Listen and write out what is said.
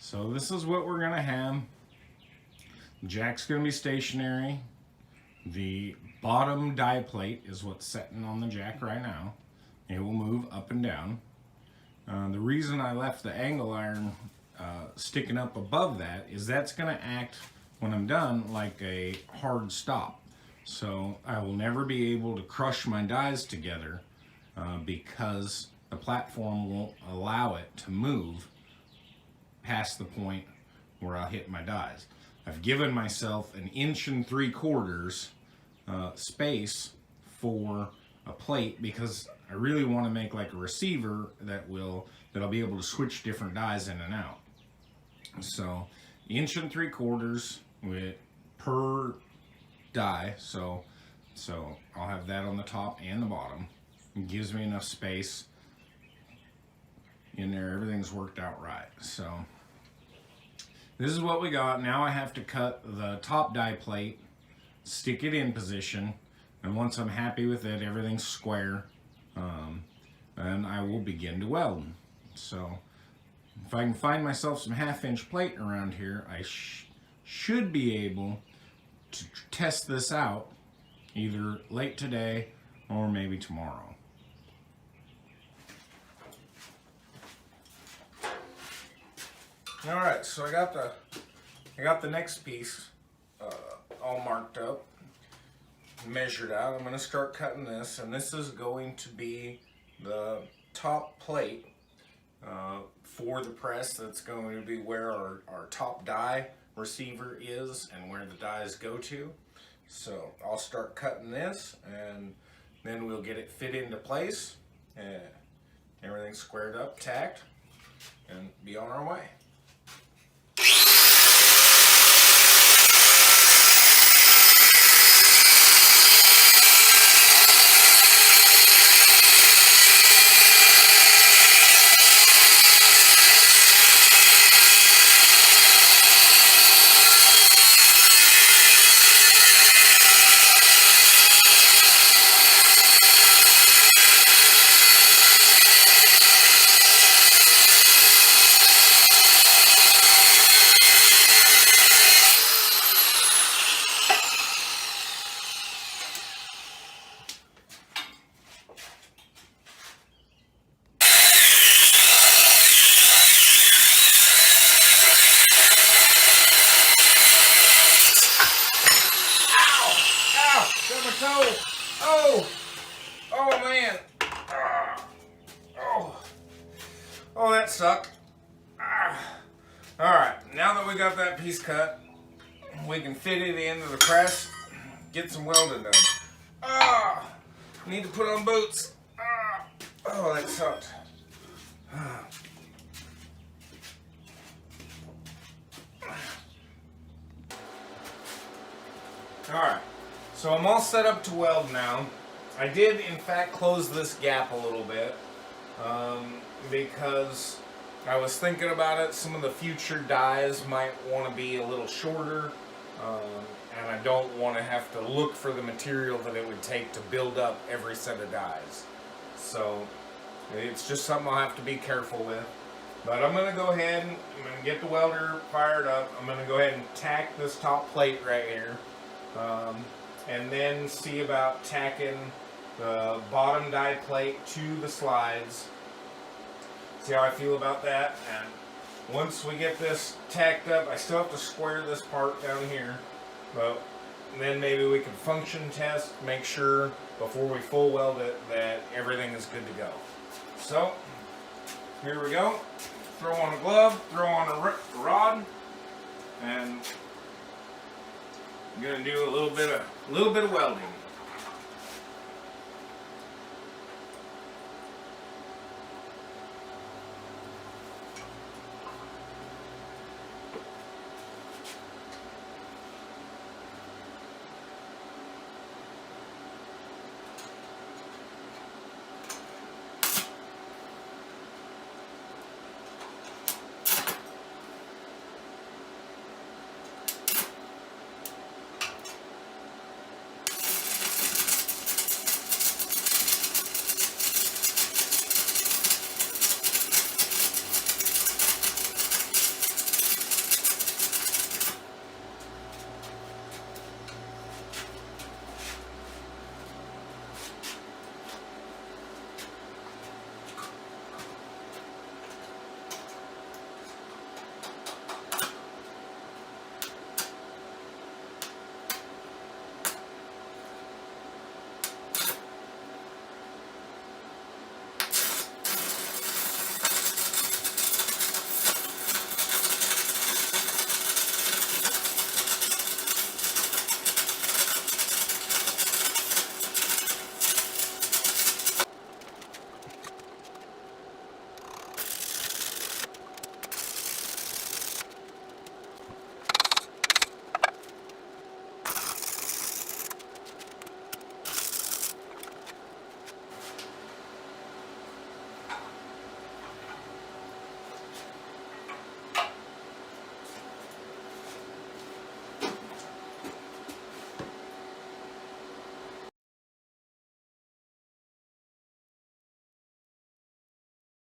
So this is what we're gonna have. The jack's gonna be stationary. The bottom die plate is what's sitting on the jack right now. It will move up and down. The reason I left the angle iron sticking up above that is that's going to act, when I'm done, like a hard stop. So I will never be able to crush my dies together because the platform won't allow it to move past the point where I'll hit my dies. I've given myself 1 3/4 space for a plate because I really want to make like a receiver that I'll be able to switch different dies in and out. So 1 3/4 with per die, so I'll have that on the top and the bottom. It gives me enough space in there. Everything's worked out right. So this is what we got. Now I have to cut the top die plate, stick it in position, and once I'm happy with it, everything's square, and I will begin to weld. So if I can find myself some 1/2-inch plate around here, I should be able to test this out either late today or maybe tomorrow. All right, so I got the next piece all marked up, measured out. I'm going to start cutting this, and this is going to be the top plate for the press. That's going to be where our top die receiver is and where the dies go to. So I'll start cutting this, and then we'll get it fit into place, and everything squared up, tacked, and be on our way. Oh man. Oh, that sucked. Alright, now that we got that piece cut, we can fit it into the press, get some welding done. Need to put on boots. Oh, that sucked. Alright, so I'm all set up to weld now. I did, in fact, close this gap a little bit because I was thinking about it. Some of the future dies might want to be a little shorter, and I don't want to have to look for the material that it would take to build up every set of dies. So it's just something I'll have to be careful with. But I'm going to go ahead and I'm going to get the welder fired up. I'm going to go ahead and tack this top plate right here. And then see about tacking the bottom die plate to the slides. See how I feel about that. And once we get this tacked up, I still have to square this part down here, but then maybe we can function test, make sure before we full weld it that everything is good to go. So here we go. Throw on a glove, throw on a rod, and I'm gonna do a little bit of welding.